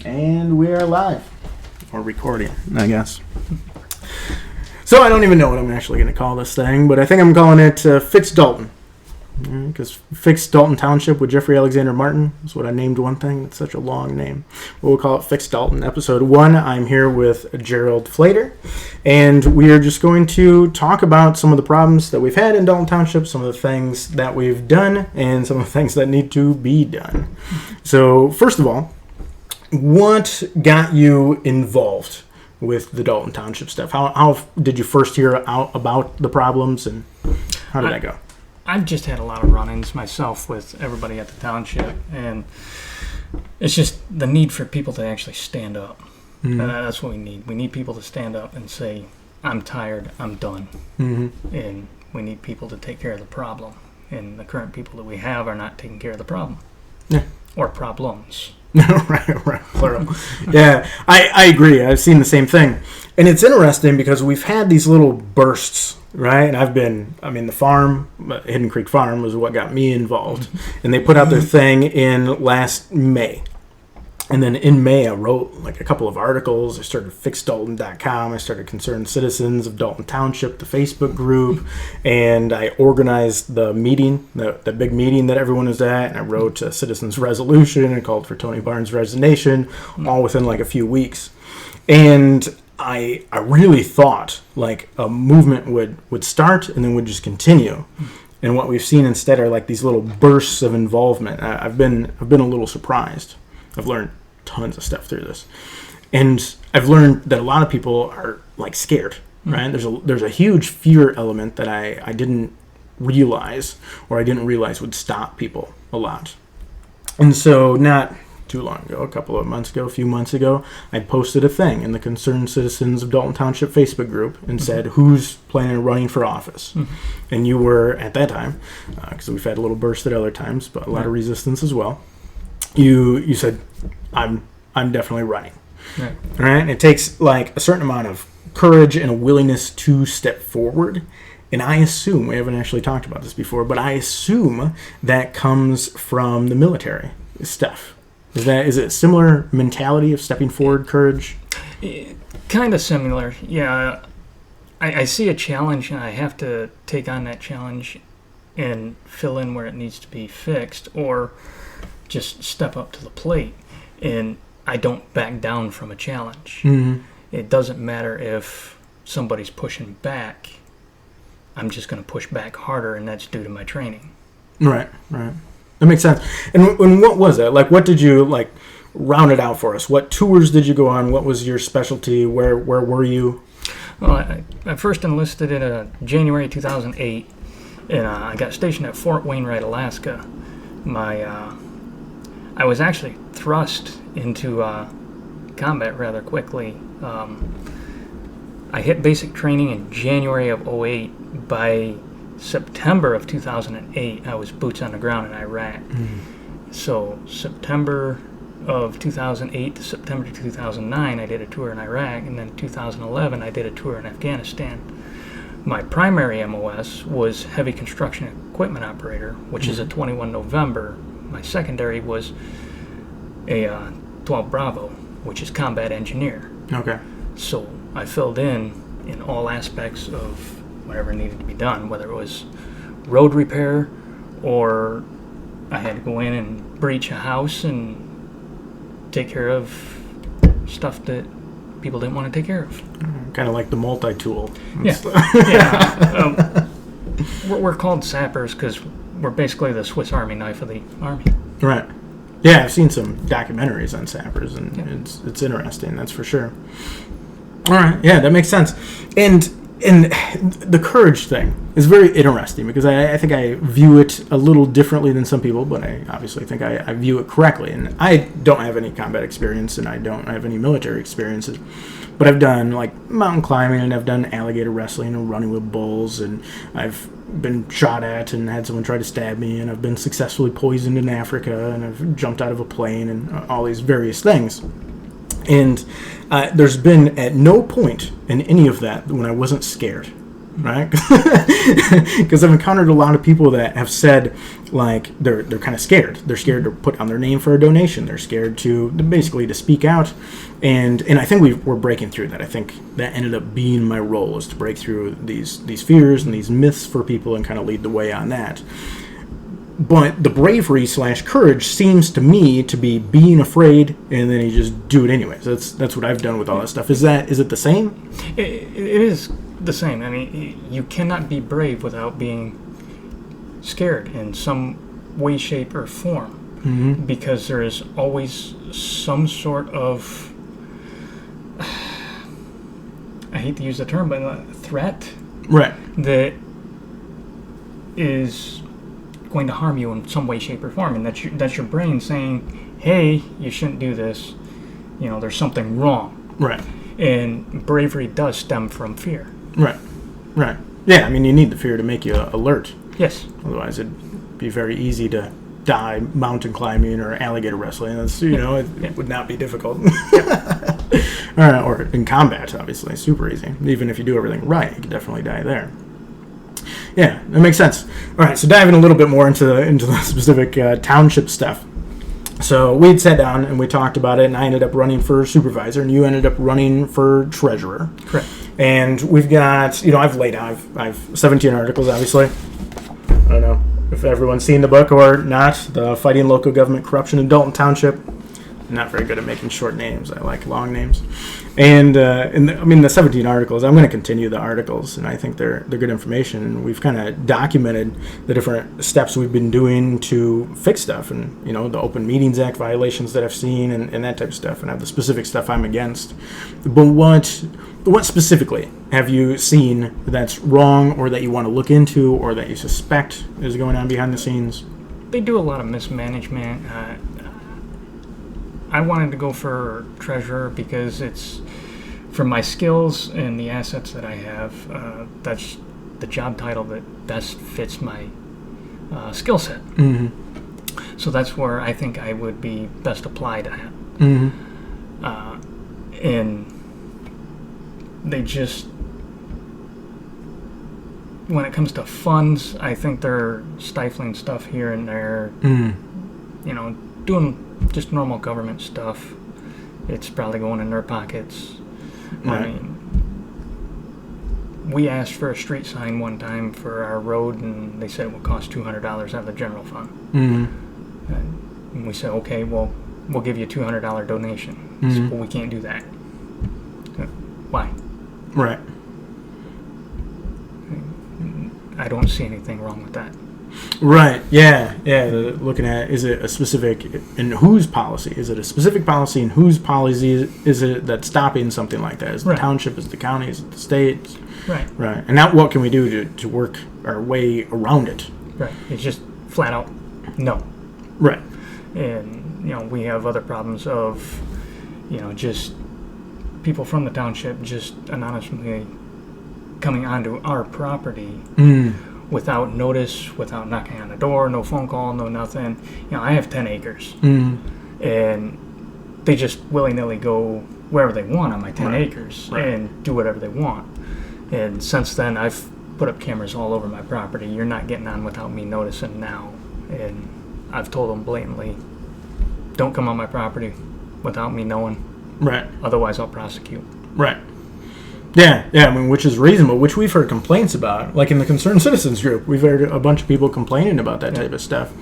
And we are live. Or recording, I guess. So I don't even know what I'm actually going to call this thing, but I think I'm calling it Fix Dalton. Because Fix Dalton Township with Jeffrey Alexander Martin is what I named one thing. It's such a long name. We'll call it Fix Dalton. Episode 1, I'm here with Gerold Flater. And we are just going to talk about some of the problems that we've had in Dalton Township, some of the things that we've done, and some of the things that need to be done. So first of all, what got you involved with the Dalton Township stuff? How did you first hear out about the problems, and how did that go? I've just had a lot of run-ins myself with everybody at the township, and it's just the need for people to actually stand up. Mm-hmm. That's what we need. We need people to stand up and say, I'm tired, I'm done. Mm-hmm. And we need people to take care of the problem. And the current people that we have are not taking care of the problem. Yeah. Or problems. right, plural. Yeah, I agree. I've seen the same thing. And it's interesting because we've had these little bursts, right? And the farm, Hidden Creek Farm, was what got me involved. And they put out their thing in last May. And then in May, I wrote like a couple of articles. I started FixDalton.com. I started Concerned Citizens of Dalton Township, the Facebook group. And I organized the meeting, the big meeting that everyone was at. And I wrote a citizens resolution and called for Tony Barnes' resignation, all within like a few weeks. And I really thought like a movement would start and then would just continue. And what we've seen instead are like these little bursts of involvement. I've been a little surprised. I've learned tons of stuff through this, and I've learned that a lot of people are like scared. Right? There's a huge fear element that I didn't realize, or I didn't realize would stop people a lot. And so not too long ago, a few months ago, I posted a thing in the Concerned Citizens of Dalton Township Facebook group and said, who's planning on running for office? Mm-hmm. And you were, at that time, because we've had a little burst at other times, but a lot of resistance as well, you said, I'm definitely running. Right. All right? And it takes like a certain amount of courage and a willingness to step forward. And I assume, we haven't actually talked about this before, but I assume that comes from the military stuff. Is it a similar mentality of stepping forward, courage? Kind of similar, yeah. I see a challenge, and I have to take on that challenge and fill in where it needs to be fixed, or just step up to the plate. And I don't back down from a challenge. Mm-hmm. It doesn't matter if somebody's pushing back. I'm just going to push back harder, and that's due to my training. Right. That makes sense. And what was that? Like, what did you, like, round it out for us? What tours did you go on? What was your specialty? Where were you? Well, I first enlisted in January 2008, and I got stationed at Fort Wainwright, Alaska. I was actually thrust into combat rather quickly. I hit basic training in January of 2008. By September of 2008, I was boots on the ground in Iraq. Mm-hmm. So September of 2008 to September 2009, I did a tour in Iraq, and then 2011, I did a tour in Afghanistan. My primary MOS was heavy construction equipment operator, which is a 21 November. My secondary was a 12 Bravo, which is combat engineer. Okay. So I filled in all aspects of whatever needed to be done, whether it was road repair or I had to go in and breach a house and take care of stuff that people didn't want to take care of. Kind of like the multi-tool. Yeah. We're called sappers because we're basically the Swiss Army knife of the Army. Right. Yeah, I've seen some documentaries on sappers, and it's interesting, that's for sure. All right, yeah, that makes sense. And the courage thing is very interesting because I think I view it a little differently than some people, but I obviously think I view it correctly. And I don't have any combat experience, and I don't have any military experiences, but I've done like mountain climbing, and I've done alligator wrestling and running with bulls, and I've been shot at and had someone try to stab me, and I've been successfully poisoned in Africa, and I've jumped out of a plane, and all these various things. And there's been at no point in any of that when I wasn't scared. right? Because I've encountered a lot of people that have said, like, they're kind of scared. They're scared to put on their name for a donation. They're scared to basically to speak out. And I think we're breaking through that. I think that ended up being my role, is to break through these fears and these myths for people and kind of lead the way on that. But the bravery / courage seems to me to be being afraid, and then you just do it anyways. That's what I've done with all that stuff. Is it the same? It is the same. I mean, you cannot be brave without being scared in some way, shape, or form, Mm-hmm. because there is always some sort of, I hate to use the term, but a threat Right. that is going to harm you in some way, shape, or form, and that's your brain saying, "Hey, you shouldn't do this. You know, there's something wrong." Right. And bravery does stem from fear. Right. Right. Yeah, I mean, you need the fear to make you alert. Yes. Otherwise, it'd be very easy to die mountain climbing or alligator wrestling. That's, it would not be difficult. Or in combat, obviously, super easy. Even if you do everything right, you could definitely die there. Yeah, that makes sense. All right, so diving a little bit more into the specific township stuff. So we had sat down and we talked about it, and I ended up running for supervisor, and you ended up running for treasurer. Correct. And we've got, I've laid out, I've 17 articles, obviously. I don't know if everyone's seen the book or not. The Fighting Local Government Corruption in Dalton Township. I'm not very good at making short names. I like long names. And the 17 articles, I'm going to continue the articles, and I think they're good information. And we've kind of documented the different steps we've been doing to fix stuff, and the Open Meetings Act violations that I've seen, and that type of stuff, and I have the specific stuff I'm against. But what specifically have you seen that's wrong, or that you want to look into, or that you suspect is going on behind the scenes? They do a lot of mismanagement. I wanted to go for treasurer because it's, for my skills and the assets that I have, that's the job title that best fits my skill set. Mm-hmm. So that's where I think I would be best applied at. Mm-hmm. And they just, when it comes to funds, I think they're stifling stuff here and there. Mm-hmm. Doing just normal government stuff. It's probably going in their pockets. Right. I mean, we asked for a street sign one time for our road, and they said it would cost $200 out of the general fund. Mm-hmm. And we said, okay, well, we'll give you a $200 donation. Mm-hmm. Said, well, we can't do that. Why? Right. I don't see anything wrong with that. Right. Yeah. Looking at, is it a specific, in whose policy? Is it a specific policy, and whose policy is it that's stopping something like that? Is it the township? Is it the county? Is it the state? Right. Right. And now, what can we do to work our way around it? Right. It's just flat out no. Right. And we have other problems of just people from the township just anonymously coming onto our property. Without notice, without knocking on the door, no phone call, no nothing. I have 10 acres. And they just willy-nilly go wherever they want on my 10 acres and do whatever they want. And since then, I've put up cameras all over my property. You're not getting on without me noticing now. And I've told them blatantly, don't come on my property without me knowing. Right. Otherwise, I'll prosecute. Right. Yeah, I mean, which is reasonable, which we've heard complaints about. Like in the Concerned Citizens group, we've heard a bunch of people complaining about that type of stuff.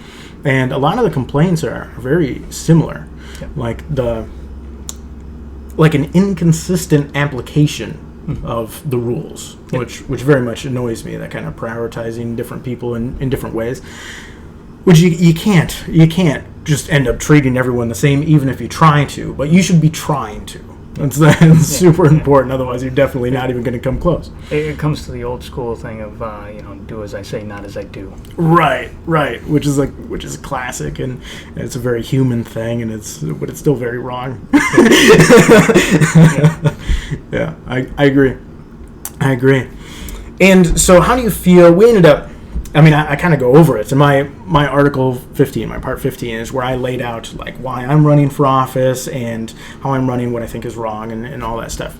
And a lot of the complaints are very similar. Yeah. Like an inconsistent application of the rules, which very much annoys me, that kind of prioritizing different people in different ways. Which you can't just end up treating everyone the same, even if you try to, but you should be trying to. That's super important. Otherwise, you're definitely not even going to come close. It comes to the old school thing of do as I say, not as I do. Right. Which is classic, and it's a very human thing, but it's still very wrong. Yeah, I agree. And so, how do you feel? We ended up. I kind of go over it. So my Article 15, my Part 15, is where I laid out like why I'm running for office and how I'm running what I think is wrong and all that stuff.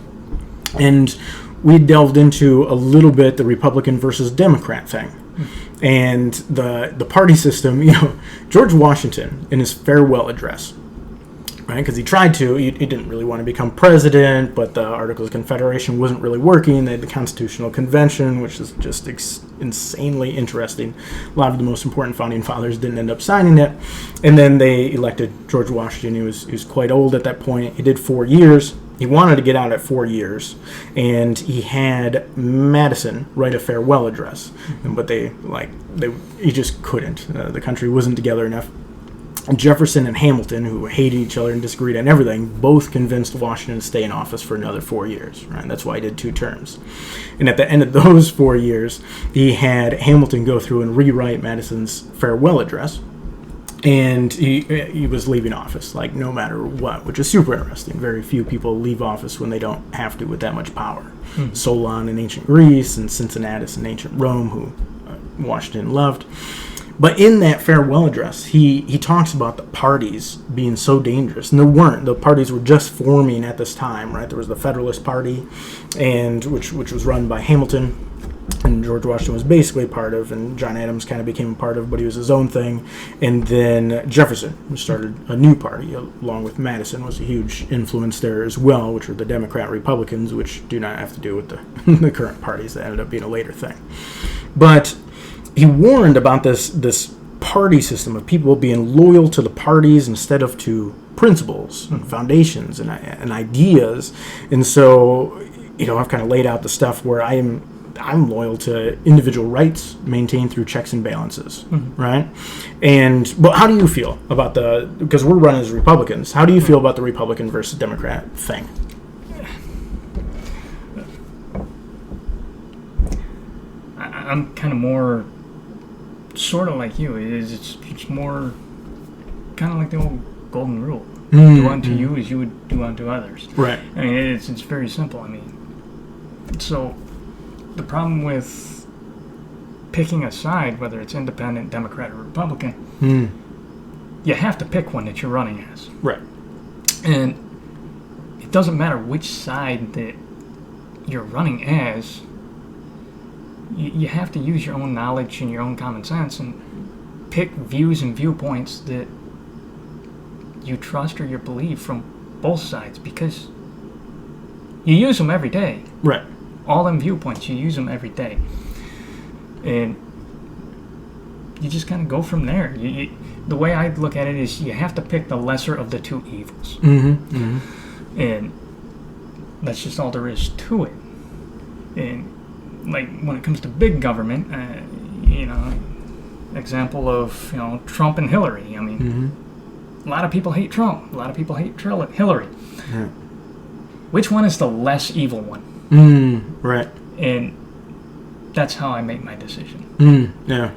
And we delved into a little bit the Republican versus Democrat thing. And the party system, George Washington, in his farewell address, right, because he tried to, he didn't really want to become president, but the Articles of Confederation wasn't really working. They had the Constitutional Convention, which is just insanely interesting. A lot of the most important founding fathers didn't end up signing it. And then they elected George Washington. He was quite old at that point. He did 4 years. He wanted to get out at 4 years, and he had Madison write a farewell address, but he just couldn't. The country wasn't together enough. And Jefferson and Hamilton, who hated each other and disagreed on everything, both convinced Washington to stay in office for another 4 years. Right? That's why he did 2 terms. And at the end of those 4 years, he had Hamilton go through and rewrite Madison's farewell address. And he was leaving office, like, no matter what, which is super interesting. Very few people leave office when they don't have to with that much power. Solon in ancient Greece and Cincinnatus in ancient Rome, who Washington loved. But in that farewell address, he talks about the parties being so dangerous. And there weren't. The parties were just forming at this time, right? There was the Federalist Party, and which was run by Hamilton, and George Washington was basically part of, and John Adams kind of became a part of, but he was his own thing. And then Jefferson started a new party, along with Madison, was a huge influence there as well, which were the Democrat Republicans, which do not have to do with the current parties. That ended up being a later thing. But he warned about this party system of people being loyal to the parties instead of to principles and foundations and ideas. And so, I've kind of laid out the stuff where I'm loyal to individual rights maintained through checks and balances, right? But how do you feel about because we're run as Republicans, how do you feel about the Republican versus Democrat thing? I'm kind of more sort of like you. It's more kind of like the old golden rule. Do unto you as you would do unto others. Right. I mean, it's very simple. So the problem with picking a side, whether it's independent, Democrat, or Republican, you have to pick one that you're running as. Right. And it doesn't matter which side that you're running as, you have to use your own knowledge and your own common sense and pick views and viewpoints that you trust or you believe from both sides, because you use them every day. Right. All them viewpoints, you use them every day. And you just kind of go from there. The way I look at it is you have to pick the lesser of the two evils. And that's just all there is to it. And like when it comes to big government, example of, Trump and Hillary. A lot of people hate Trump. A lot of people hate Hillary. Yeah. Which one is the less evil one? Right. And that's how I make my decision. Yeah.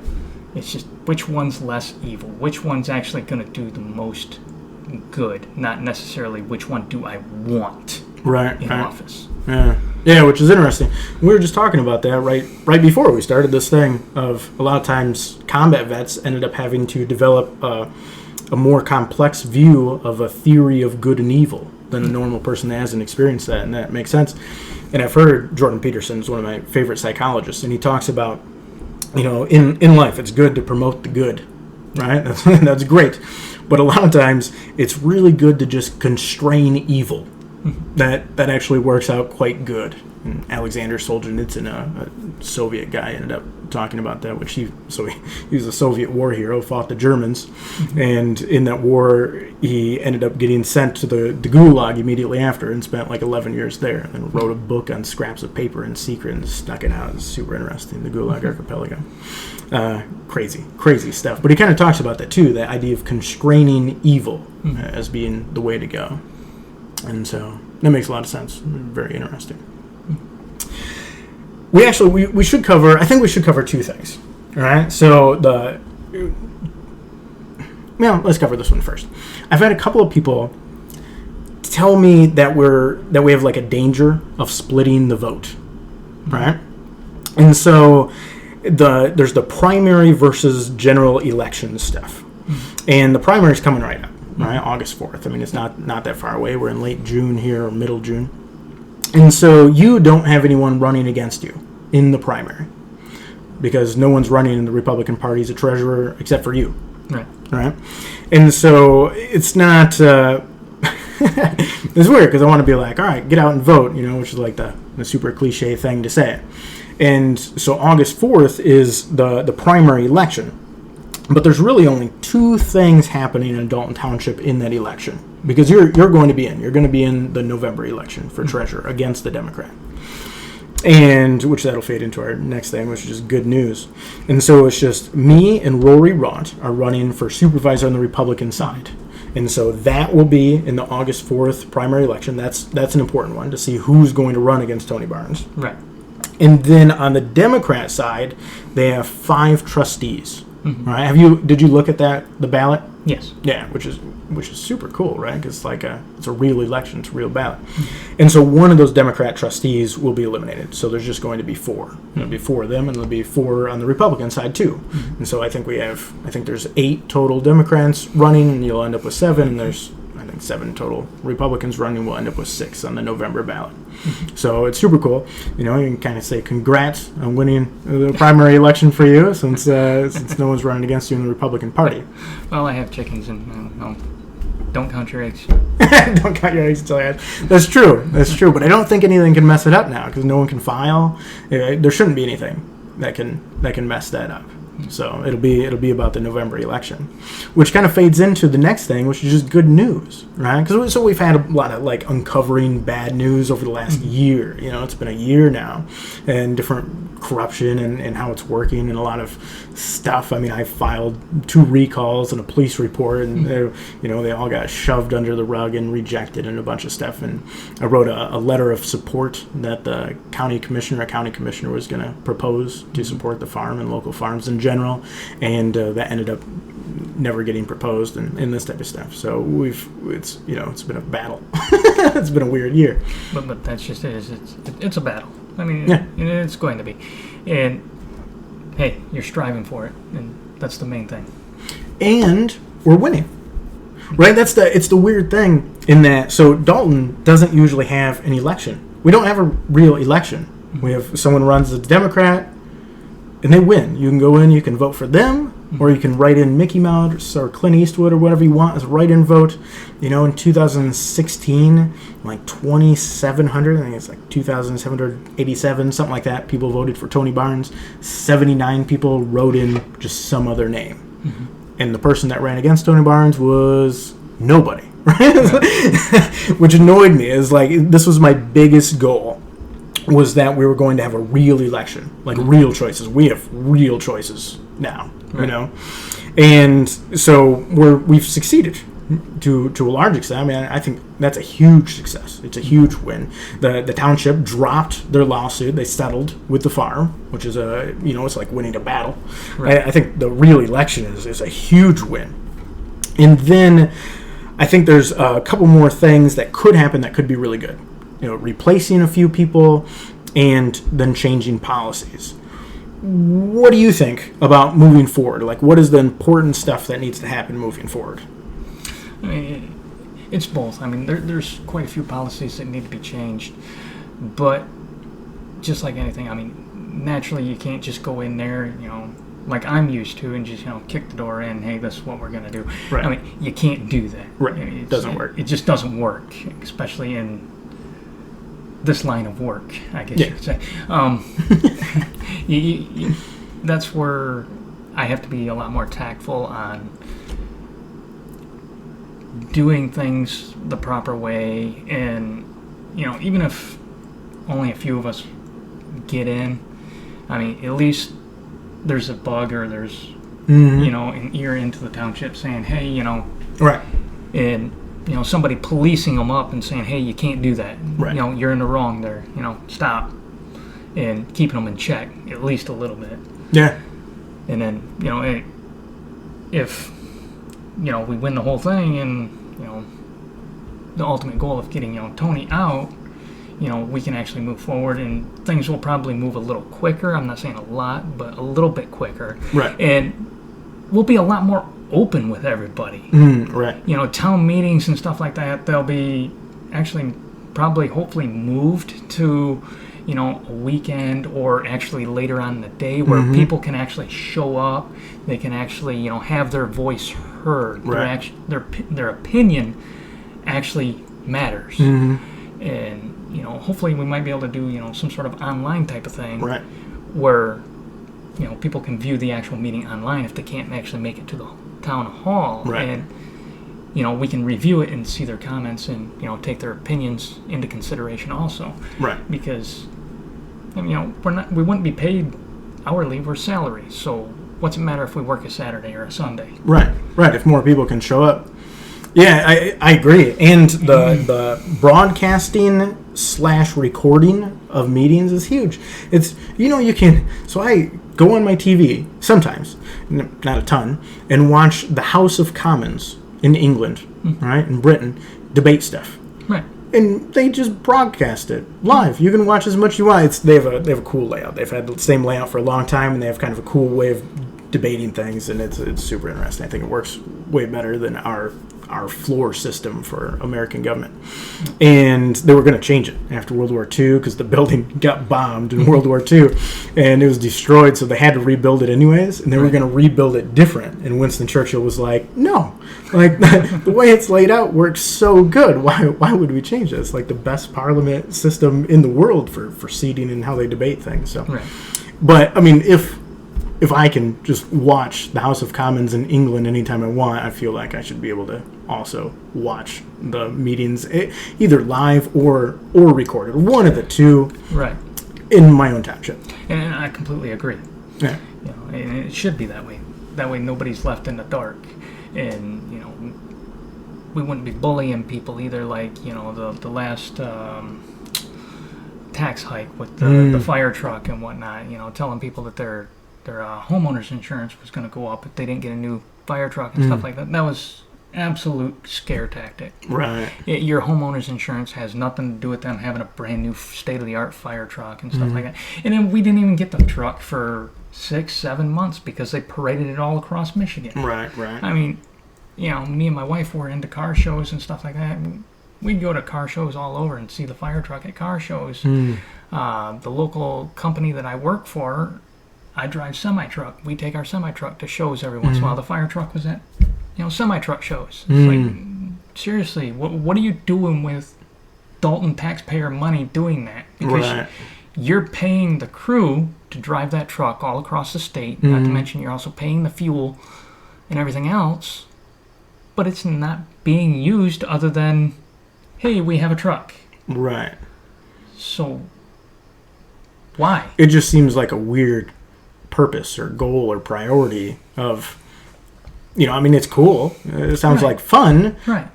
It's just which one's less evil, which one's actually going to do the most good, not necessarily which one do I want in office. Yeah, which is interesting. We were just talking about that right before we started this thing of a lot of times combat vets ended up having to develop a more complex view of a theory of good and evil than a normal person that hasn't experienced that, and that makes sense. And I've heard Jordan Peterson is one of my favorite psychologists, and he talks about, in life it's good to promote the good, right? That's great. But a lot of times it's really good to just constrain evil. That actually works out quite good. And Alexander Solzhenitsyn, a Soviet guy, ended up talking about that, he was a Soviet war hero, fought the Germans, and in that war he ended up getting sent to the Gulag immediately after and spent like 11 years there, and wrote a book on scraps of paper in secret and stuck it out. It's super interesting, the Gulag Archipelago. Crazy stuff. But he kind of talks about that too, that idea of constraining evil as being the way to go. And so that makes a lot of sense. Very interesting. We should cover, I think we should cover two things. All right. So let's cover this one first. I've had a couple of people tell me that we have like a danger of splitting the vote. Right. And so there's the primary versus general election stuff. And the primary is coming right up. Right, August 4th. It's not that far away. We're in late June here, or middle June. And so you don't have anyone running against you in the primary because no one's running in the Republican Party as a treasurer except for you. Right. Right? And so it's not... it's weird because I want to be like, all right, get out and vote, which is like the super cliche thing to say. And so August 4th is the primary election. But there's really only two things happening in Dalton Township in that election. Because you're going to be in. You're going to be in the November election for treasurer against the Democrat. And which that'll fade into our next thing, which is just good news. And so it's just me and Rory Runt are running for supervisor on the Republican side. And so that will be in the August 4th primary election. That's an important one to see who's going to run against Tony Barnes. Right. And then on the Democrat side, they have 5 trustees. Mm-hmm. Right? Did you look at the ballot? Yes. Yeah, which is super cool, right? Because it's a real election, it's a real ballot. Mm-hmm. And so one of those Democrat trustees will be eliminated. So there's just going to be 4. There'll be 4 of them, and there'll be 4 on the Republican side too. Mm-hmm. And so I think there's 8 total Democrats running, and you'll end up with 7. And there's 7 total Republicans running. We'll end up with 6 on the November ballot. Mm-hmm. So it's super cool. You can kind of say congrats on winning the primary election for you, since no one's running against you in the Republican Party. Well, I have chickens, and don't count your eggs. Don't count your eggs until I hatch. That's true. But I don't think anything can mess it up now because no one can file. There shouldn't be anything that can mess that up. So it'll be about the November election, which kind of fades into the next thing, which is just good news, right? Because we've had a lot of uncovering bad news over the last year. It's been a year now, and different corruption and how it's working and a lot of stuff. I mean, I filed 2 recalls and a police report, and they all got shoved under the rug and rejected and a bunch of stuff. And I wrote a letter of support that the county commissioner was going to propose to support the farm and local farms in general, and that ended up never getting proposed and this type of stuff. So it's been a battle. It's been a weird year. But that's just it. It's a battle. I mean, yeah. It's going to be. And hey, you're striving for it, and that's the main thing. And we're winning. Right? It's the weird thing in that, so Dalton doesn't usually have an election. We don't have a real election. We have someone runs as a Democrat, and they win. You can go in, you can vote for them, or you can write in Mickey Mouse or Clint Eastwood or whatever you want as a write-in vote. In 2016, 2,700, I think it's 2,787, something like that, people voted for Tony Barnes. 79 people wrote in just some other name. Mm-hmm. And the person that ran against Tony Barnes was nobody, right? Which annoyed me. Is this was my biggest goal, was that we were going to have a real election, real choices. We have real choices now, right. And so we've succeeded to a large extent. I mean, I think that's a huge success. It's a huge win. The township dropped their lawsuit. They settled with the farm, which is it's like winning a battle. Right. I think the real election is a huge win. And then I think there's a couple more things that could happen that could be really good. Replacing a few people and then changing policies. What do you think about moving forward? What is the important stuff that needs to happen moving forward? I mean, it's both. I mean, there's quite a few policies that need to be changed, but just like anything, I mean, naturally you can't just go in there, like I'm used to, and just kick the door in. Hey, this is what we're gonna do. Right. I mean, you can't do that. Right. It doesn't work. It just doesn't work, especially in this line of work, I guess you could say. That's where I have to be a lot more tactful on doing things the proper way, and even if only a few of us get in, I mean, at least there's a bug, or there's an ear into the township saying, hey, right, and somebody policing them up and saying, hey, you can't do that. Right. You're in the wrong there. Stop. And keeping them in check at least a little bit. Yeah. And then, if, we win the whole thing, and, the ultimate goal of getting, Tony out, we can actually move forward, and things will probably move a little quicker. I'm not saying a lot, but a little bit quicker. Right. And we'll be a lot more open with everybody. Right. Town meetings and stuff like that, they'll be actually probably hopefully moved to, a weekend or actually later on in the day where people can actually show up. They can actually, have their voice heard. Right. Their opinion actually matters. And, hopefully we might be able to do, some sort of online type of thing. Right. Where, people can view the actual meeting online if they can't actually make it to the town hall. Right. And, we can review it and see their comments and, take their opinions into consideration also. Right. Because, we wouldn't be paid hourly, we're salary. So what's it matter if we work a Saturday or a Sunday? Right. If more people can show up. Yeah, I agree. And the broadcasting / recording of meetings is huge. It's, you can, so I go on my TV sometimes, not a ton, and watch the House of Commons in England, right, in Britain, debate stuff. Right. And they just broadcast it live. You can watch as much as you want. They have a cool layout. They've had the same layout for a long time, and they have kind of a cool way of debating things, and it's super interesting. I think it works way better than our floor system for American government. And they were going to change it after World War II because the building got bombed in World War II and it was destroyed, so they had to rebuild it anyways, and they were going to rebuild it different. And Winston Churchill was like, no, like the way it's laid out works so good. Why would we change this? Like the best parliament system in the world for seating and how they debate things. So, right. But I mean, if I can just watch the House of Commons in England anytime I want, I feel like I should be able to also watch the meetings either live or recorded. One of the two. Right. In my own township. And I completely agree. Yeah. And it should be that way. That way nobody's left in the dark. And, we wouldn't be bullying people either, like, the last tax hike with the fire truck and whatnot, telling people that their homeowner's insurance was going to go up if they didn't get a new fire truck and stuff like that. That was absolute scare tactic. Right. Your homeowner's insurance has nothing to do with them having a brand new state-of-the-art fire truck and stuff like that. And then we didn't even get the truck for 6-7 months because they paraded it all across Michigan. Right. I mean, me and my wife were into car shows and stuff like that. We'd go to car shows all over and see the fire truck at car shows. The local company that I work for, I drive semi-truck. We take our semi-truck to shows every once in a while. The fire truck was at, semi-truck shows. It's like, seriously, what are you doing with Dalton taxpayer money doing that? Because you're paying the crew to drive that truck all across the state. Not to mention you're also paying the fuel and everything else. But it's not being used other than, hey, we have a truck. Right. So, why? It just seems like a weird purpose or goal or priority of, it's cool. It sounds like fun. Right.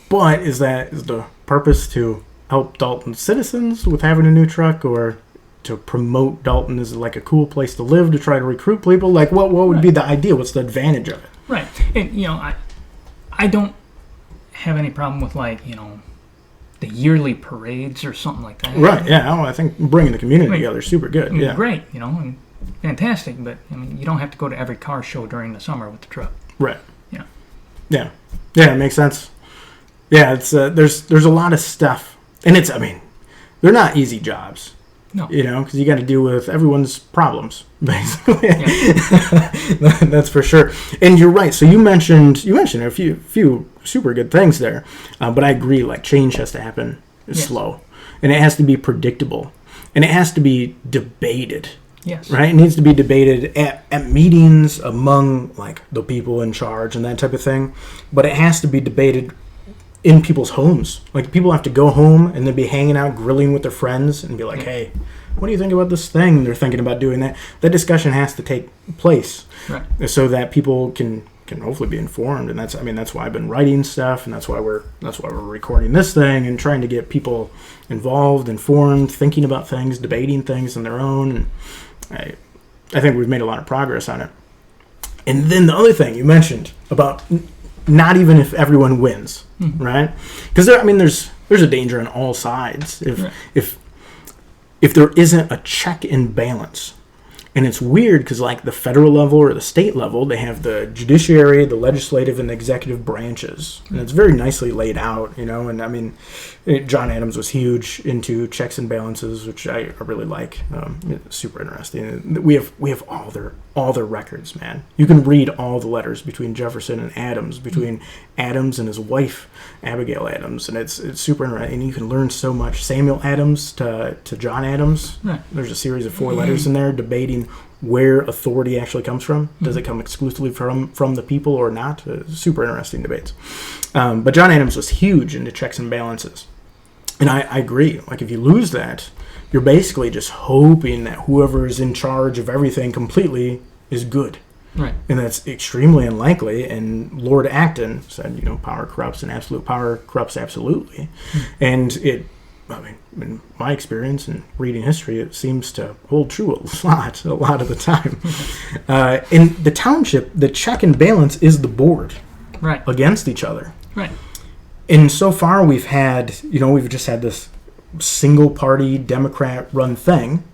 But is the purpose to help Dalton citizens with having a new truck, or to promote Dalton as like a cool place to live, to try to recruit people? Like, what would be the idea? What's the advantage of it? Right. And, I don't have any problem with, like, the yearly parades or something like that. Right, yeah. I think bringing the community together is super good. Yeah. Great, and fantastic, but, you don't have to go to every car show during the summer with the truck. Right. Yeah. Yeah. Yeah, it makes sense. Yeah, it's there's a lot of stuff. And they're not easy jobs. No. Because you got to deal with everyone's problems, basically. That's for sure. And you're right. So you mentioned a few super good things there, but I agree. Like, change has to happen slow, and it has to be predictable, and it has to be debated. Yes. Right. It needs to be debated at meetings among like the people in charge and that type of thing, but it has to be debated in people's homes. Like, people have to go home and then be hanging out grilling with their friends and be like, hey, what do you think about this thing? They're thinking about doing that. That discussion has to take place, right, so that people can hopefully be informed. And that's why I've been writing stuff, and that's why we're recording this thing and trying to get people involved, informed, thinking about things, debating things on their own. And I think we've made a lot of progress on it. And then the other thing you mentioned about not even if everyone wins, right? Because there's a danger on all sides if there isn't a check and balance. And it's weird because, like, the federal level or the state level, they have the judiciary, the legislative, and the executive branches. And it's very nicely laid out, you know. And, I mean, John Adams was huge into checks and balances, which I really like. It's super interesting. We have all their records, man. You can read all the letters between Jefferson and Adams, between Adams and his wife, Abigail Adams. And it's super interesting. And you can learn so much. Samuel Adams to John Adams. Right. There's a series of 4 letters in there debating where authority actually comes from. Does it come exclusively from the people or not? Super interesting debates. But John Adams was huge into checks and balances. And I agree. Like, if you lose that, you're basically just hoping that whoever is in charge of everything completely is good. Right. And that's extremely unlikely. And Lord Acton said, you know, power corrupts and absolute power corrupts absolutely. And in my experience and reading history, it seems to hold true a lot of the time. In the township, the check and balance is the board Right. against each other. Right. And so far we've just had this single party Democrat run thing.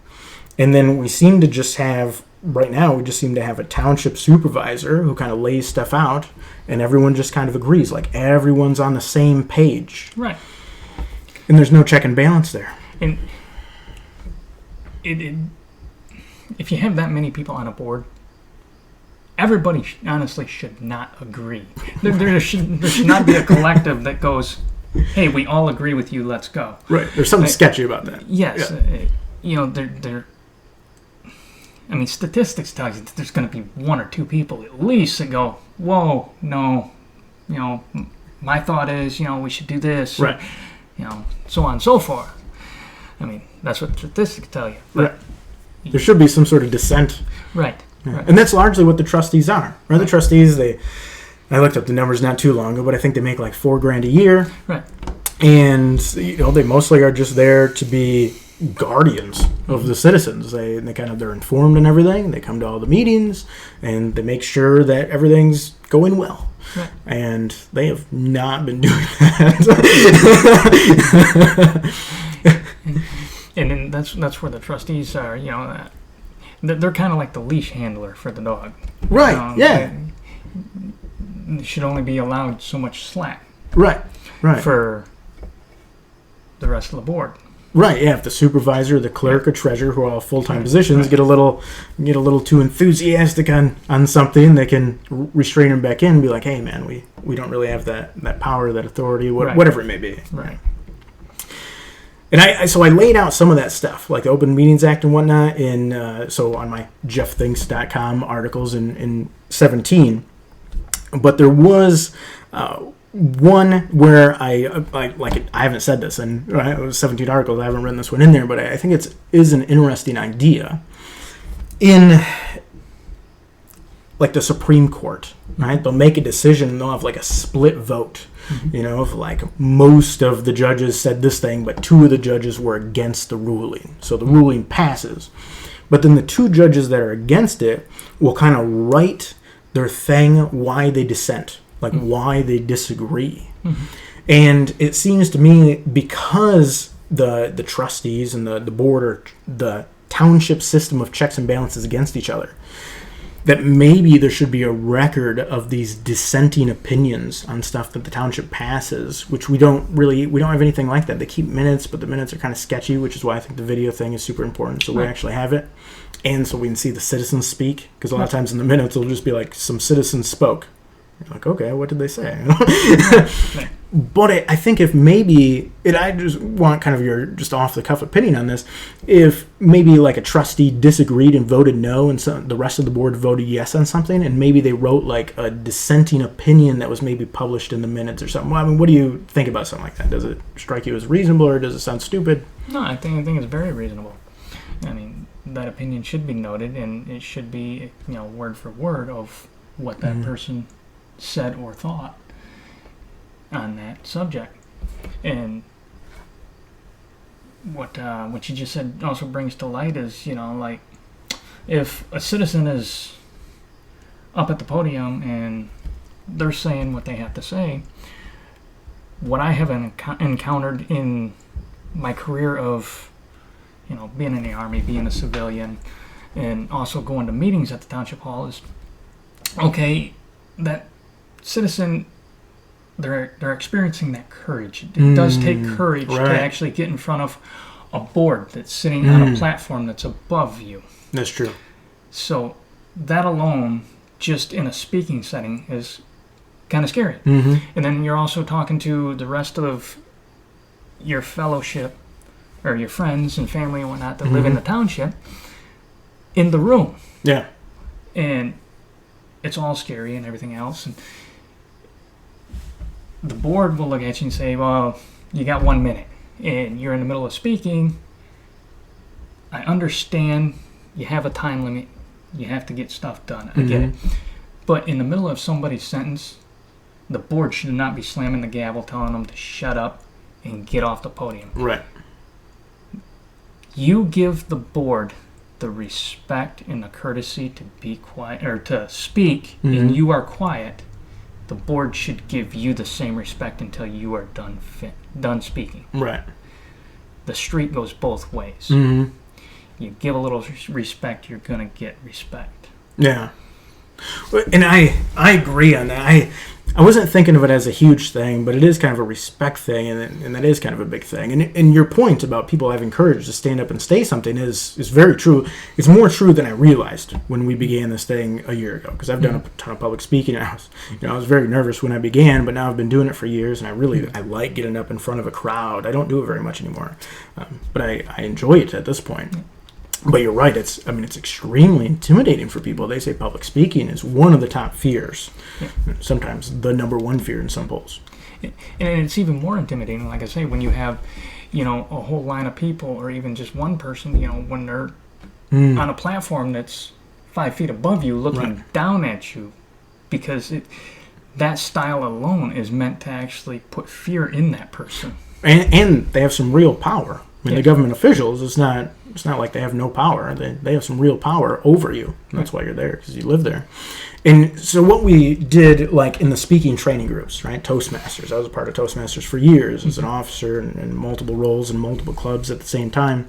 And then we seem to just have, right now, we just seem to have a township supervisor who kind of lays stuff out and everyone just kind of agrees. Like, everyone's on the same page. Right. And there's no check and balance there. And if you have that many people on a board, everybody honestly should not agree. There should not be a collective that goes, hey, we all agree with you, let's go. Right. There's something sketchy about that. Yes. Yeah. You know, I mean, statistics tell you that there's going to be 1 or 2 people at least that go, whoa, no, you know, my thought is, you know, we should do this. Right. You know, so on and so forth. I mean, that's what statistics tell you. But, Right. There should be some sort of dissent. Right. Yeah. Right. And that's largely what the trustees are. Right? The trustees, I looked up the numbers not too long ago, but I think they make like $4,000 a year. Right. And, you know, they mostly are just there to be guardians of the citizens. They're informed and everything. They come to all the meetings and they make sure that everything's going well. Right. And they have not been doing that. And then that's where the trustees are. You know, they're kind of like the leash handler for the dog. Right. Yeah. They should only be allowed so much slack. Right. Right. For the rest of the board. Right, yeah. If the supervisor, the clerk, or treasurer, who are all full-time positions, get a little too enthusiastic on something, they can restrain them back in and be like, "Hey, man, we don't really have that power, that authority, whatever it may be." Right. And so I laid out some of that stuff, like the Open Meetings Act and whatnot, on my JeffThinks.com articles in 17. But there was one where I haven't said this, and it was 17 articles. I haven't written this one in there, but I think it is an interesting idea. In like the Supreme Court, right? They'll make a decision and they'll have like a split vote. You know, if like most of the judges said this thing, but 2 of the judges were against the ruling. So the ruling passes. But then the 2 judges that are against it will kind of write their thing why they dissent, like why they disagree. And it seems to me, because the trustees and the board or the township system of checks and balances against each other, that maybe there should be a record of these dissenting opinions on stuff that the township passes, which we don't have anything like that. They keep minutes, but the minutes are kind of sketchy, which is why I think the video thing is super important, so we actually have it. And so we can see the citizens speak, because a lot of times in the minutes it'll just be like, some citizens spoke. You're like, okay, what did they say? But I think if maybe, I just want kind of your just off-the-cuff opinion on this, if maybe like a trustee disagreed and voted no, and so the rest of the board voted yes on something, and maybe they wrote like a dissenting opinion that was maybe published in the minutes or something. Well, I mean, what do you think about something like that? Does it strike you as reasonable, or does it sound stupid? No, I think it's very reasonable. I mean, that opinion should be noted, and it should be, you know, word for word of what that person said or thought on that subject. And what you just said also brings to light is, you know, like, if a citizen is up at the podium and they're saying what they have to say, what I have encountered in my career of, you know, being in the Army, being a civilian, and also going to meetings at the township hall is, okay, that citizen, they're experiencing that courage. It does take courage to actually get in front of a board that's sitting on a platform that's above you. That's true. So that alone, just in a speaking setting, is kind of scary. Mm-hmm. And then you're also talking to the rest of your fellowship or your friends and family and whatnot that live in the township in the room. Yeah. And it's all scary and everything else. And the board will look at you and say, well, you got 1 minute and you're in the middle of speaking. I understand you have a time limit. You have to get stuff done. I get it. But in the middle of somebody's sentence, the board should not be slamming the gavel, telling them to shut up and get off the podium. Right. You give the board the respect and the courtesy to be quiet or to speak, and you are quiet. The board should give you the same respect until you are done speaking. Right. The street goes both ways. Mm-hmm. You give a little respect, you're going to get respect. Yeah. And I agree on that. I wasn't thinking of it as a huge thing, but it is kind of a respect thing, and that is kind of a big thing. And your point about people having courage to stand up and say something is very true. It's more true than I realized when we began this thing a year ago, because I've done a ton of public speaking. I was very nervous when I began, but now I've been doing it for years, and I like getting up in front of a crowd. I don't do it very much anymore, but I enjoy it at this point. But you're right. It's extremely intimidating for people. They say public speaking is one of the top fears. Yeah. Sometimes the number one fear in some polls. And it's even more intimidating, like I say, when you have, a whole line of people, or even just one person, when they're on a platform that's 5 feet above you, looking down at you, because that style alone is meant to actually put fear in that person. And they have some real power. The government officials, it's not like they have no power. They have some real power over you. That's why you're there, because you live there. And so what we did, like in the speaking training groups, right? Toastmasters. I was a part of Toastmasters for years as an officer in multiple roles in multiple clubs at the same time.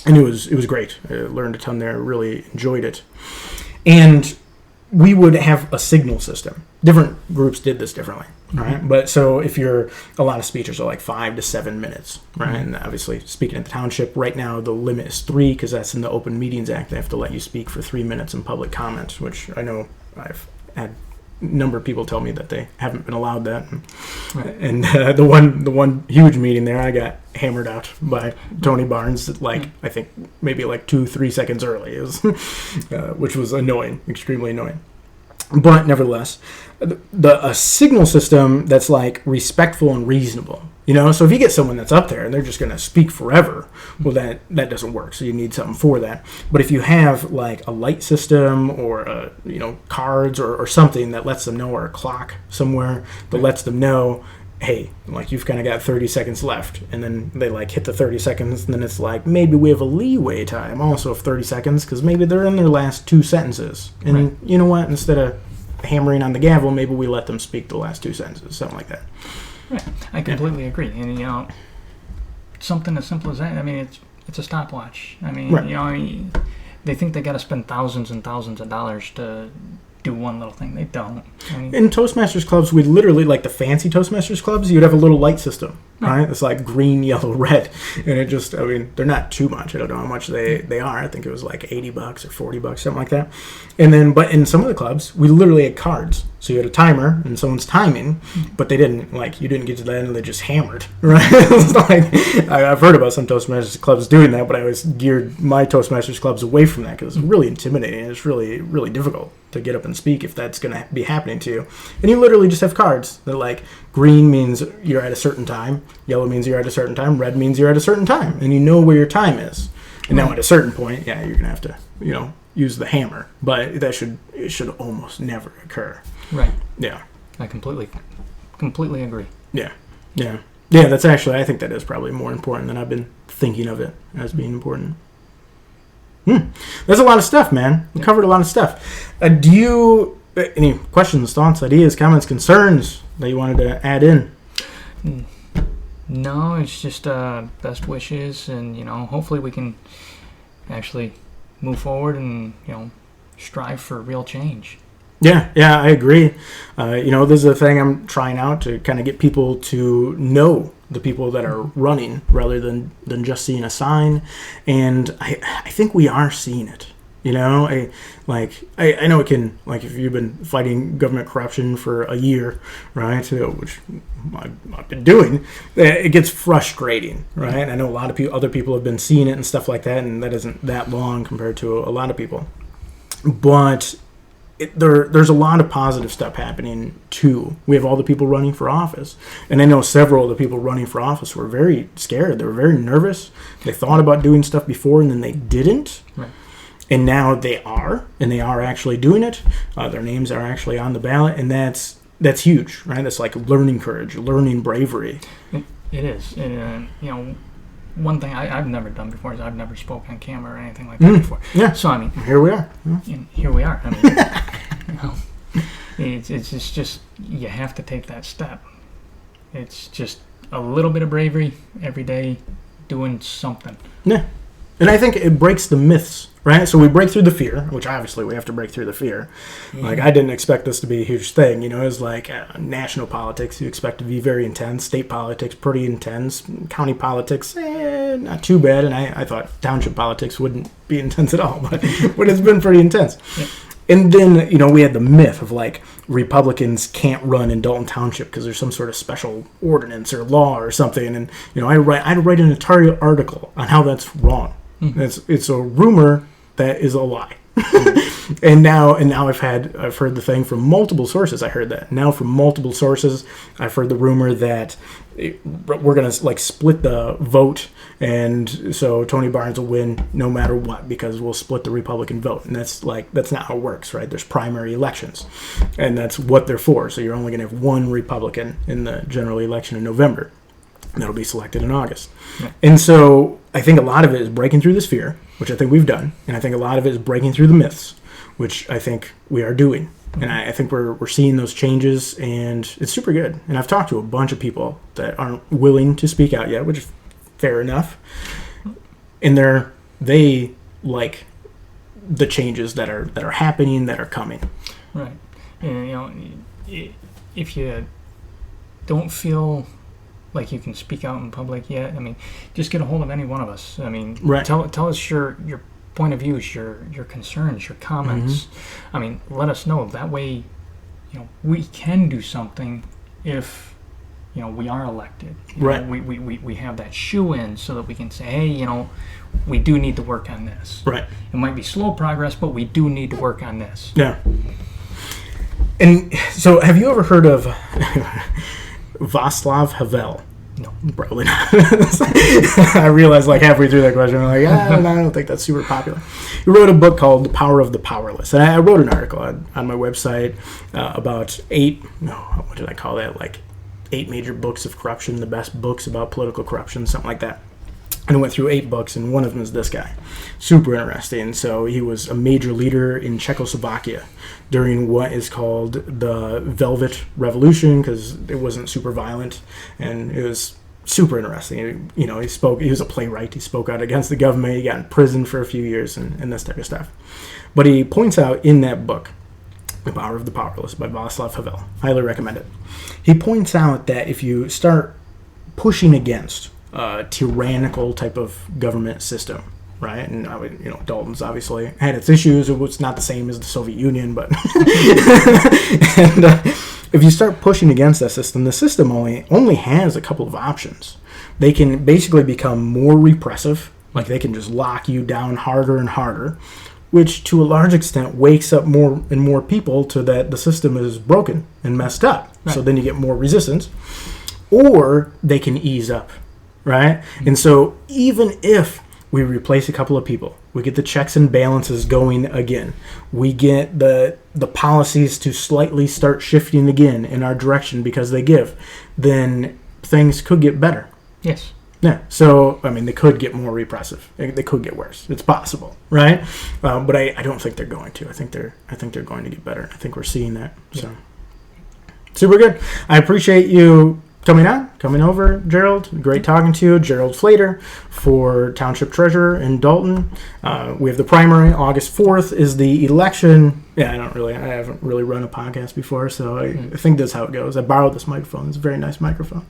And it was great. I learned a ton there. Really enjoyed it. And we would have a signal system. Different groups did this differently, right? But so if a lot of speeches are like 5 to 7 minutes, right? And obviously speaking at the township, right now the limit is 3, because that's in the Open Meetings Act. They have to let you speak for 3 minutes in public comment, which I know I've had a number of people tell me that they haven't been allowed that. And the one huge meeting there, I got hammered out by Tony Barnes, I think maybe 2-3 seconds early, which was annoying, extremely annoying. But nevertheless, a signal system that's respectful and reasonable. So if you get someone that's up there and they're just going to speak forever, well, that doesn't work. So you need something for that. But if you have a light system or cards or something that lets them know, or a clock somewhere that lets them know, hey, you've kind of got 30 seconds left, and then they hit the 30 seconds, and then it's maybe we have a leeway time also of 30 seconds, because maybe they're in their last 2 sentences, and you know what, instead of hammering on the gavel, maybe we let them speak the last 2 sentences, something like that. Right. I completely agree. And something as simple as that, it's a stopwatch. They think they got to spend thousands and thousands of dollars to do one little thing. They don't. In Toastmasters clubs, we literally, the fancy Toastmasters clubs, you'd have a little light system, right? It's green, yellow, red. And it just, they're not too much. I don't know how much they are. I think it was $80 or $40, something like that. And then, but in some of the clubs, we literally had cards. So you had a timer and someone's timing, but they didn't, you didn't get to the end and they just hammered, right? It's I've heard about some Toastmasters clubs doing that, but I always geared my Toastmasters clubs away from that, because it's really intimidating. It's really, really difficult to get up and speak if that's going to be happening to you. And you literally just have cards that green means you're at a certain time, yellow means you're at a certain time, red means you're at a certain time, and you know where your time is. And now at a certain point, you're going to have to, use the hammer, but it should almost never occur. Right. Yeah. I completely agree. Yeah. That's actually, I think that is probably more important than I've been thinking of it as being important. There's a lot of stuff, man. We covered a lot of stuff. Do you any questions, thoughts, ideas, comments, concerns that you wanted to add in? No, it's just best wishes, and hopefully we can actually move forward and, strive for real change. Yeah, I agree. This is a thing I'm trying out to kind of get people to know the people that are running rather than just seeing a sign. And I think we are seeing it. I know it can, like, if you've been fighting government corruption for a year, right, which I've been doing, it gets frustrating, right? And I know a lot of other people have been seeing it and stuff like that, and that isn't that long compared to a lot of people. But there's a lot of positive stuff happening too. We have all the people running for office, and I know several of the people running for office were very scared. They were very nervous. They thought about doing stuff before, and then they didn't. Right. And now they are, and they are actually doing it. Their names are actually on the ballot, and that's huge, right? That's like learning courage, learning bravery. It is. And, one thing I've never done before is I've never spoken on camera or anything like that before. Yeah. So, I mean... Here we are. Here we are. I mean, it's just, you have to take that step. It's just a little bit of bravery every day, doing something. Yeah. And I think it breaks the myths, right? So we break through the fear, which obviously we have to break through the fear. Mm-hmm. Like, I didn't expect this to be a huge thing. It was like national politics, you expect to be very intense. State politics, pretty intense. County politics, not too bad. And I thought township politics wouldn't be intense at all, but it's been pretty intense. Yeah. And then, we had the myth of, like, Republicans can't run in Dalton Township because there's some sort of special ordinance or law or something. And, I'd write an entire article on how that's wrong. Mm-hmm. It's a rumor that is a lie. and now I've heard the thing from multiple sources. I heard that now from multiple sources. I've heard the rumor that we're gonna, like, split the vote, and so Tony Barnes will win no matter what because we'll split the Republican vote. And that's not how it works, right? There's primary elections, and that's what they're for. So you're only gonna have one Republican in the general election in November. That'll be selected in August. Yeah. And so I think a lot of it is breaking through this fear, which I think we've done. And I think a lot of it is breaking through the myths, which I think we are doing. And I think we're seeing those changes, and it's super good. And I've talked to a bunch of people that aren't willing to speak out yet, which is fair enough. And they like the changes that are happening, that are coming. Right. And, if you don't feel like you can speak out in public yet, I mean, just get a hold of any one of us. I mean, right. Tell us your point of views, your concerns, your comments. Mm-hmm. I mean, let us know. That way, we can do something if, we are elected. Right. We have that shoe in so that we can say, hey, we do need to work on this. Right. It might be slow progress, but we do need to work on this. Yeah. And so, have you ever heard of Václav Havel? No. Probably not. I realized, like, halfway through that question, I'm like, I don't think that's super popular. He wrote a book called The Power of the Powerless. And I wrote an article on my website about 8 major books of corruption, the best books about political corruption, something like that. And I went through 8 books, and one of them is this guy. Super interesting. So he was a major leader in Czechoslovakia during what is called the Velvet Revolution, because it wasn't super violent, and it was super interesting. He was a playwright. He spoke out against the government. He got in prison for a few years and this type of stuff. But he points out in that book, The Power of the Powerless by Václav Havel, highly recommend it. He points out that if you start pushing against tyrannical type of government system, right? And Dalton's obviously had its issues. It was not the same as the Soviet Union, but and if you start pushing against that system, the system only has a couple of options. They can basically become more repressive, like they can just lock you down harder and harder, which to a large extent wakes up more and more people to that the system is broken and messed up. Right. So then you get more resistance, or they can ease up. Right? And so even if we replace a couple of people, we get the checks and balances going again, we get the policies to slightly start shifting again in our direction because they give, then things could get better. Yes. Yeah. So, I mean, they could get more repressive. They could get worse. It's possible, right? But I don't think they're going to. I think they're going to get better. I think we're seeing that. So, super good. I appreciate you coming over, Gerold. Great talking to you. Gerold Flater for Township Treasurer in Dalton. We have the primary. August 4th is the election. Yeah, I haven't really run a podcast before, so I think that's how it goes. I borrowed this microphone. It's a very nice microphone.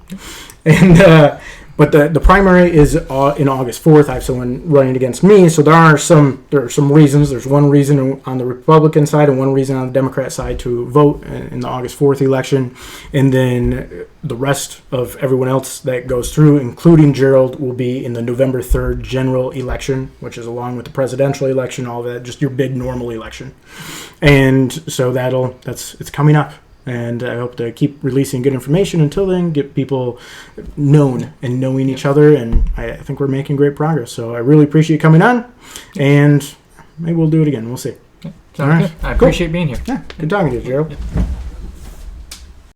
And but the primary is in August 4th. I have someone running against me, so there are some reasons. There's one reason on the Republican side and one reason on the Democrat side to vote in the August 4th election, and then the rest of everyone else that goes through, including Gerold, will be in the November 3rd general election, which is along with the presidential election, all that, just your big normal election. And so it's coming up. And I hope to keep releasing good information until then, get people known and knowing each other. And I think we're making great progress. So I really appreciate you coming on. And maybe we'll do it again. We'll see. All right. I appreciate being here. Yeah, good talking to you, Gerold.